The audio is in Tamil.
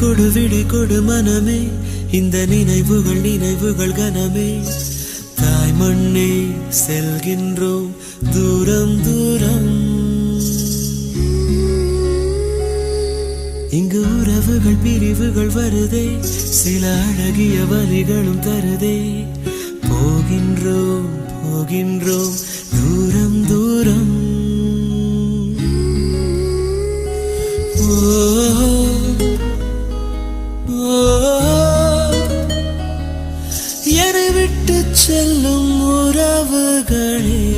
விடை கொடு மனமே, இந்த நினைவுகள் கனமே. தாய் மண்ணே செல்கின்றோம் தூரம் தூரம். இங்கு உறவுகள் பிரிவுகள் வருதே, சில அழகிய வலிகளும் தருதே. போகின்றோம் போகின்றோம் தூரம் தூரம். என்னை விட்டு செல்லும் உறவுகளே,